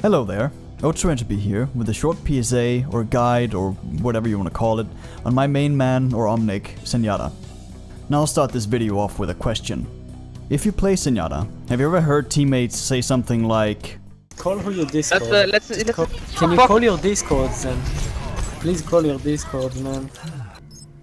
Hello there, Overrated here with a short PSA or guide or whatever you want to call it on my main man or omnic, Zenyatta. Now I'll start this video off with a question. If you play Zenyatta, have you ever heard teammates say something like, call who your Discord. Can you call your Discords then? Please call your Discord, man.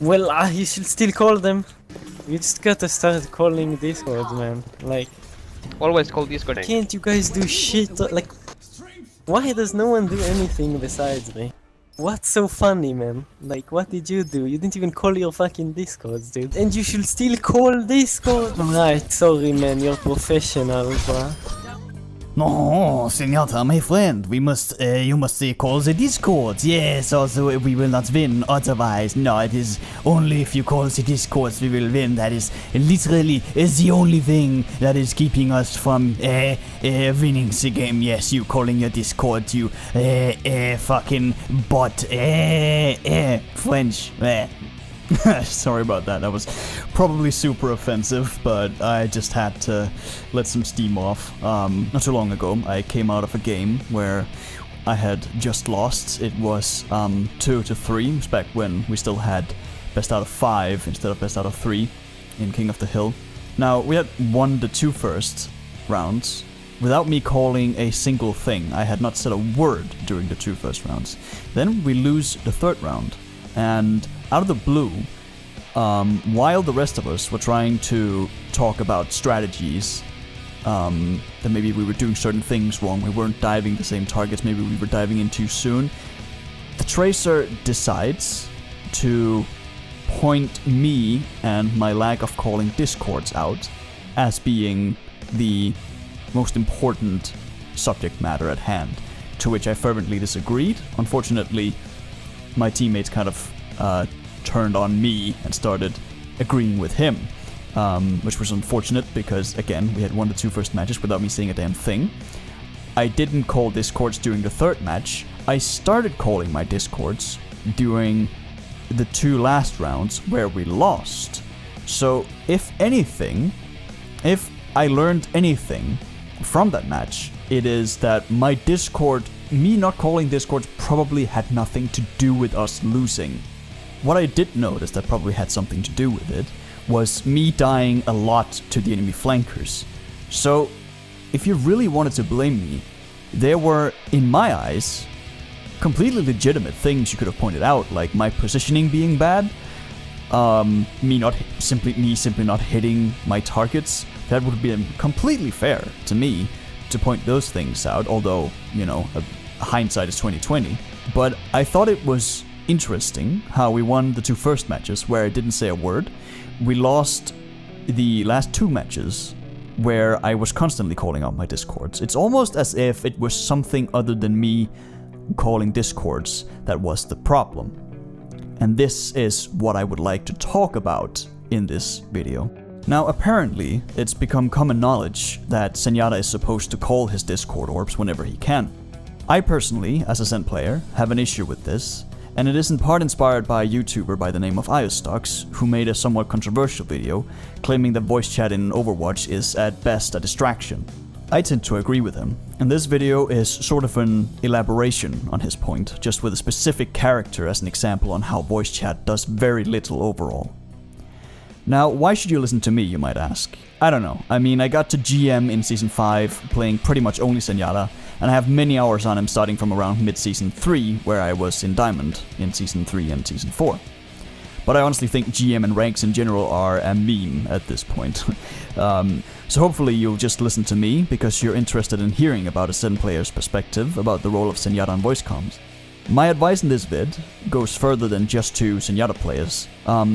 Well, you should still call them. You just gotta start calling Discords, man. Like, always call Discord. Can't you guys do shit? Like, why does no one do anything besides me? What's so funny, man? Like, what did you do? You didn't even call your fucking Discords, dude. And you should still call Discord. Right, sorry, man. You're professional, bruh. "No, Zenyatta, my friend, you must call the Discord. Yes, also we will not win otherwise. No, it is only if you call the Discords we will win. That is literally the only thing that is keeping us from winning the game. Yes, you calling your Discord, you fucking bot, French. Sorry about that. That was probably super offensive, but I just had to let some steam off. Not too long ago, I came out of a game where I had just lost. It was 2-3. It was back when we still had best out of 5 instead of best out of 3 in King of the Hill. Now, we had won the 2 first rounds without me calling a single thing. I had not said a word during the 2 first rounds. Then we lose the 3rd round, and out of the blue, while the rest of us were trying to talk about strategies, that maybe we were doing certain things wrong, we weren't diving the same targets, maybe we were diving in too soon, the Tracer decides to point me and my lack of calling Discords out as being the most important subject matter at hand, to which I fervently disagreed. Unfortunately, my teammates kind of turned on me and started agreeing with him, which was unfortunate because, again, we had won the 2 first matches without me saying a damn thing. I didn't call Discords during the 3rd match. I started calling my Discords during the 2 last rounds where we lost. So, if anything, if I learned anything from that match, it is that my Discord, me not calling Discords, probably had nothing to do with us losing. What I did notice that probably had something to do with it was me dying a lot to the enemy flankers. So, if you really wanted to blame me, there were, in my eyes, completely legitimate things you could have pointed out, like my positioning being bad, me simply not hitting my targets. That would have been completely fair to me to point those things out, although, you know, hindsight is 20/20. But I thought it was interesting how we won the 2 first matches where I didn't say a word. We lost the last 2 matches where I was constantly calling out my Discords. It's almost as if it was something other than me calling Discords that was the problem. And this is what I would like to talk about in this video. Now, apparently, it's become common knowledge that Zenyatta is supposed to call his Discord orbs whenever he can. I personally, as a Zen player, have an issue with this, and it is in part inspired by a YouTuber by the name of IOStocks, who made a somewhat controversial video claiming that voice chat in Overwatch is at best a distraction. I tend to agree with him, and this video is sort of an elaboration on his point, just with a specific character as an example on how voice chat does very little overall. Now, why should you listen to me, you might ask? I don't know. I mean, I got to GM in Season 5, playing pretty much only Zenyatta, and I have many hours on him starting from around mid-Season 3, where I was in Diamond in Season 3 and Season 4. But I honestly think GM and ranks in general are a meme at this point. So hopefully you'll just listen to me, because you're interested in hearing about a Zen player's perspective about the role of Zenyatta on voice comms. My advice in this vid goes further than just to Zenyatta players.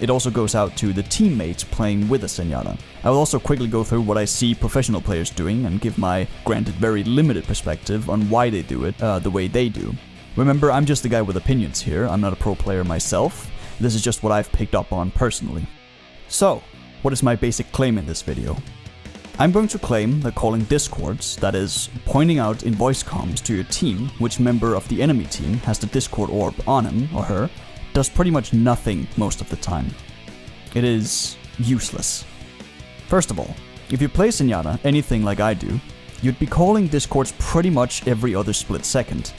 It also goes out to the teammates playing with a Zenyatta. I will also quickly go through what I see professional players doing and give my, granted very limited perspective on why they do it the way they do. Remember, I'm just a guy with opinions here, I'm not a pro player myself. This is just what I've picked up on personally. So, what is my basic claim in this video? I'm going to claim that calling Discords, that is, pointing out in voice comms to your team which member of the enemy team has the Discord orb on him or her, does pretty much nothing most of the time. It is useless. First of all, if you play Zenyatta anything like I do, you'd be calling discords pretty much every other split second.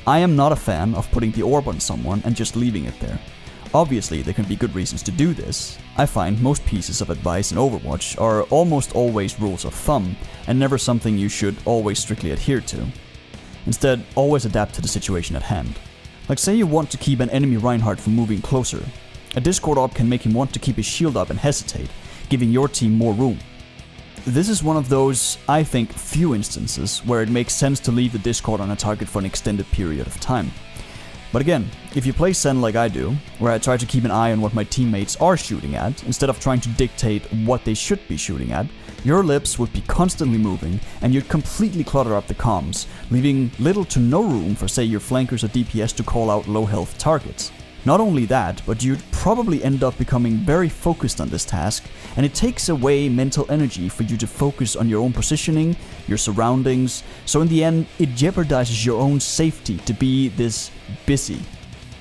I am not a fan of putting the orb on someone and just leaving it there. Obviously, there can be good reasons to do this. I find most pieces of advice in Overwatch are almost always rules of thumb, and never something you should always strictly adhere to. Instead, always adapt to the situation at hand. Like say you want to keep an enemy Reinhardt from moving closer. A discord orb can make him want to keep his shield up and hesitate, giving your team more room. This is one of those, I think, few instances where it makes sense to leave the discord on a target for an extended period of time. But again, if you play Zen like I do, where I try to keep an eye on what my teammates are shooting at, instead of trying to dictate what they should be shooting at, your lips would be constantly moving and you'd completely clutter up the comms, leaving little to no room for say your flankers or DPS to call out low health targets. Not only that, but you'd probably end up becoming very focused on this task, and it takes away mental energy for you to focus on your own positioning, your surroundings, so in the end, it jeopardizes your own safety to be this busy.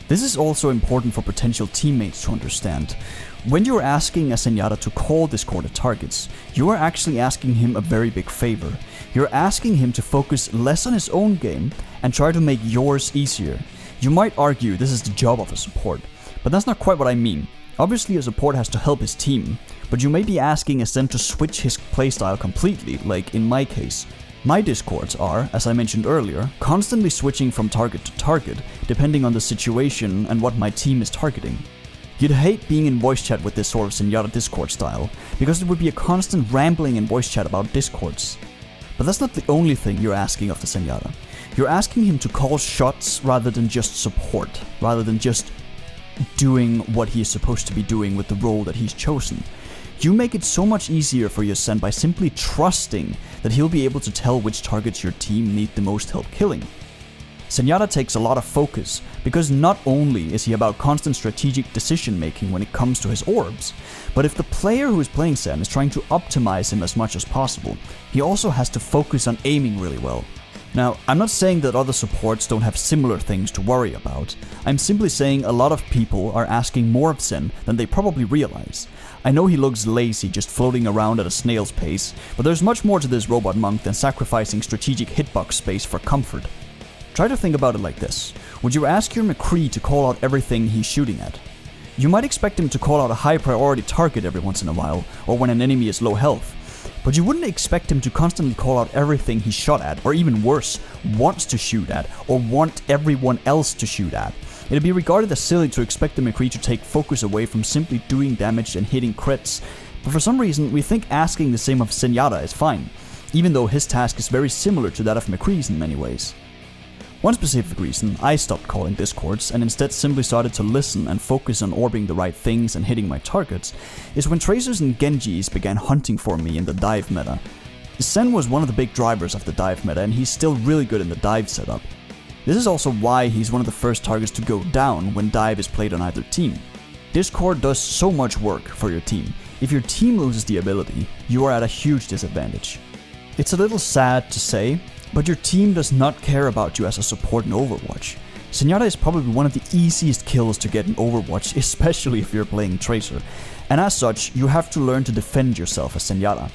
This is also important for potential teammates to understand. When you're asking a Zenyatta to call discorded targets, you are actually asking him a very big favor. You're asking him to focus less on his own game and try to make yours easier. You might argue this is the job of a support, but that's not quite what I mean. Obviously a support has to help his team, but you may be asking a Zen to switch his playstyle completely, like in my case. My discords are, as I mentioned earlier, constantly switching from target to target, depending on the situation and what my team is targeting. You'd hate being in voice chat with this sort of Zenyatta discord style, because it would be a constant rambling in voice chat about discords. But that's not the only thing you're asking of the Zenyatta. You're asking him to call shots rather than just support, rather than just doing what he is supposed to be doing with the role that he's chosen. You make it so much easier for your Zen by simply trusting that he'll be able to tell which targets your team need the most help killing. Zenyatta takes a lot of focus, because not only is he about constant strategic decision making when it comes to his orbs, but if the player who is playing Zen is trying to optimize him as much as possible, he also has to focus on aiming really well. Now, I'm not saying that other supports don't have similar things to worry about. I'm simply saying a lot of people are asking more of Zen than they probably realize. I know he looks lazy just floating around at a snail's pace, but there's much more to this robot monk than sacrificing strategic hitbox space for comfort. Try to think about it like this. Would you ask your McCree to call out everything he's shooting at? You might expect him to call out a high priority target every once in a while, or when an enemy is low health. But you wouldn't expect him to constantly call out everything he's shot at, or even worse, wants to shoot at, or want everyone else to shoot at. It'd be regarded as silly to expect the McCree to take focus away from simply doing damage and hitting crits, but for some reason we think asking the same of Zenyatta is fine, even though his task is very similar to that of McCree's in many ways. One specific reason I stopped calling discords and instead simply started to listen and focus on orbing the right things and hitting my targets is when Tracers and Genjis began hunting for me in the dive meta. Zen was one of the big drivers of the dive meta and he's still really good in the dive setup. This is also why he's one of the first targets to go down when dive is played on either team. Discord does so much work for your team. If your team loses the ability, you are at a huge disadvantage. It's a little sad to say, but your team does not care about you as a support in Overwatch. Zenyatta is probably one of the easiest kills to get in Overwatch, especially if you're playing Tracer, and as such, you have to learn to defend yourself as Zenyatta.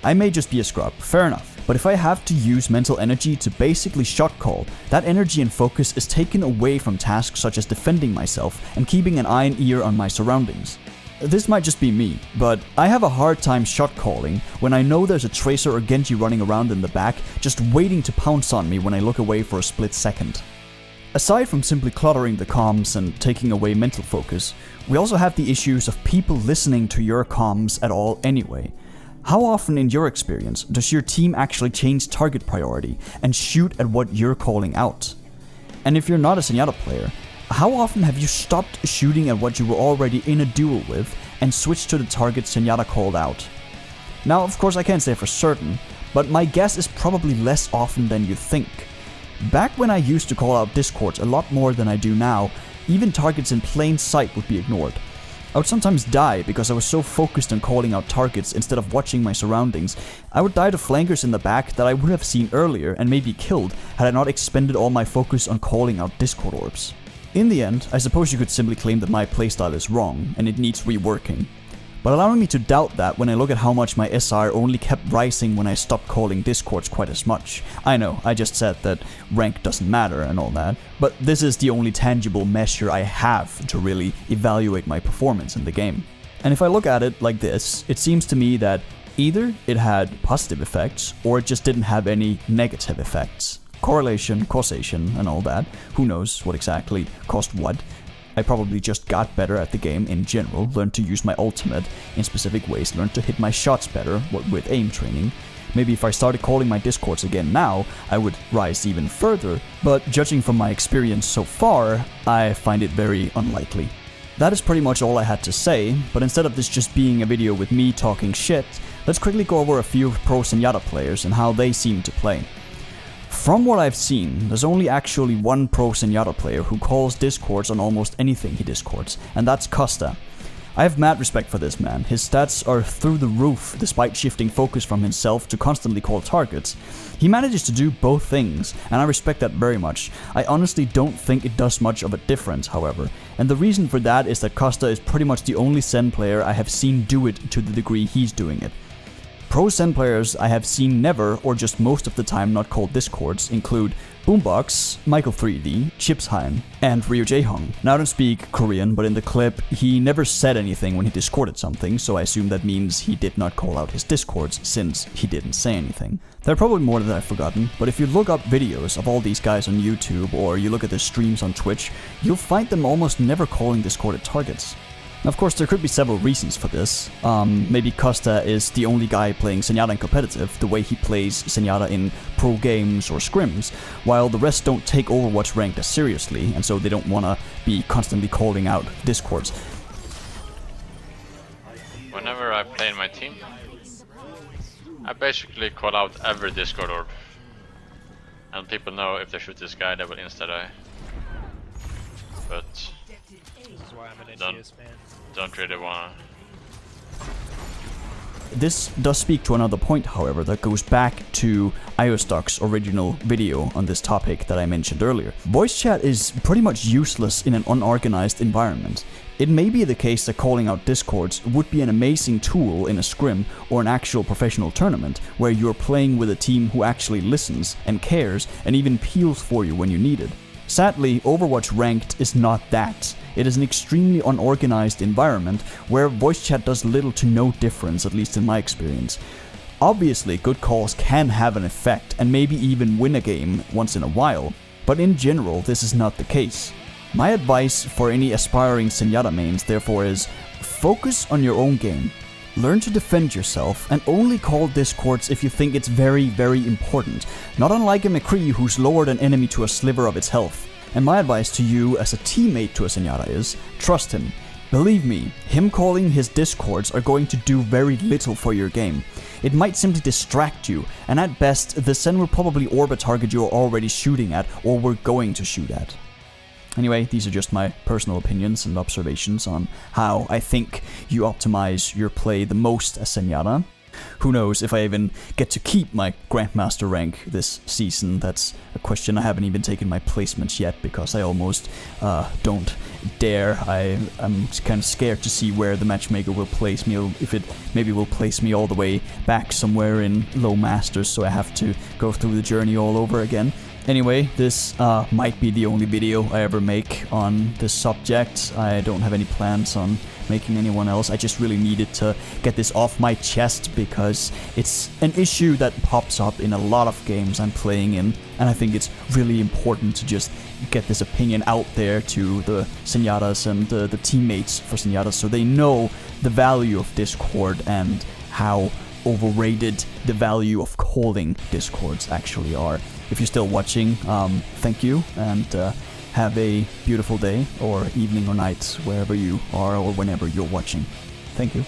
I may just be a scrub, fair enough, but if I have to use mental energy to basically shot call, that energy and focus is taken away from tasks such as defending myself and keeping an eye and ear on my surroundings. This might just be me, but I have a hard time shot calling when I know there's a Tracer or Genji running around in the back just waiting to pounce on me when I look away for a split second. Aside from simply cluttering the comms and taking away mental focus, we also have the issues of people listening to your comms at all anyway. How often in your experience does your team actually change target priority and shoot at what you're calling out? And if you're not a Zenyatta player, how often have you stopped shooting at what you were already in a duel with and switched to the target Zenyatta called out? Now, of course I can't say for certain, but my guess is probably less often than you think. Back when I used to call out discords a lot more than I do now, even targets in plain sight would be ignored. I would sometimes die because I was so focused on calling out targets instead of watching my surroundings. I would die to flankers in the back that I would have seen earlier and maybe killed had I not expended all my focus on calling out discord orbs. In the end, I suppose you could simply claim that my playstyle is wrong and it needs reworking. but allowing me to doubt that when I look at how much my SR only kept rising when I stopped calling discords quite as much. I know, I just said that rank doesn't matter and all that, but this is the only tangible measure I have to really evaluate my performance in the game. And if I look at it like this, it seems to me that either it had positive effects, or it just didn't have any negative effects. Correlation, causation, and all that. Who knows what exactly caused what. I probably just got better at the game in general, learned to use my ultimate in specific ways, learned to hit my shots better with aim training. Maybe if I started calling my discords again now, I would rise even further, but judging from my experience so far, I find it very unlikely. That is pretty much all I had to say, but instead of this just being a video with me talking shit, let's quickly go over a few pro Zenyatta players and how they seem to play. From what I've seen, there's only actually one pro Zenyatta player who calls discords on almost anything he discords, and that's Kthxbai. I have mad respect for this man. His stats are through the roof despite shifting focus from himself to constantly call targets. He manages to do both things, and I respect that very much. I honestly don't think it does much of a difference, however, and the reason for that is that Kthxbai is pretty much the only Zen player I have seen do it to the degree he's doing it. Pro Zen players I have seen never, or just most of the time not called discords, include Boombox, Michael3D, Kthxbai, and Ryo Jae-hong. Now I don't speak Korean, but in the clip, he never said anything when he discorded something, so I assume that means he did not call out his discords, since he didn't say anything. There are probably more that I've forgotten, but if you look up videos of all these guys on YouTube, or you look at their streams on Twitch, you'll find them almost never calling discorded targets. Of course, there could be several reasons for this. Maybe Kthxbai is the only guy playing Zenyatta in competitive, the way he plays Zenyatta in pro games or scrims, while the rest don't take Overwatch ranked as seriously, and so they don't want to be constantly calling out discords. Whenever I play in my team, I basically call out every discord orb. And people know if they shoot this guy, they will insta-die. But don't really wanna. This does speak to another point, however, that goes back to IOStock's original video on this topic that I mentioned earlier. Voice chat is pretty much useless in an unorganized environment. It may be the case that calling out discords would be an amazing tool in a scrim or an actual professional tournament, where you're playing with a team who actually listens and cares and even peels for you when you need it. Sadly, Overwatch Ranked is not that. It is an extremely unorganized environment where voice chat does little to no difference, at least in my experience. Obviously, good calls can have an effect and maybe even win a game once in a while, but in general, this is not the case. My advice for any aspiring Zenyatta mains, therefore, is focus on your own game. Learn to defend yourself and only call discords if you think it's very, very important, not unlike a McCree who's lowered an enemy to a sliver of its health. And my advice to you as a teammate to a Zenyatta is, trust him. Believe me, him calling his discords are going to do very little for your game. It might simply distract you, and at best, the Zen will probably orb a target you're already shooting at or were going to shoot at. Anyway, these are just my personal opinions and observations on how I think you optimize your play the most as Zenyatta. Who knows if I even get to keep my Grandmaster rank this season. That's a question. I haven't even taken my placements yet because I almost don't dare. I'm kind of scared to see where the matchmaker will place me, or if it maybe will place me all the way back somewhere in low masters, so I have to go through the journey all over again. Anyway, this might be the only video I ever make on this subject. I don't have any plans on making anyone else. I just really needed to get this off my chest because it's an issue that pops up in a lot of games I'm playing in, and I think it's really important to just get this opinion out there to the Zenyatas and the teammates for Zenyatas so they know the value of Discord and how overrated the value of calling discords actually are. If you're still watching, thank you, and have a beautiful day or evening or night wherever you are or whenever you're watching. Thank you.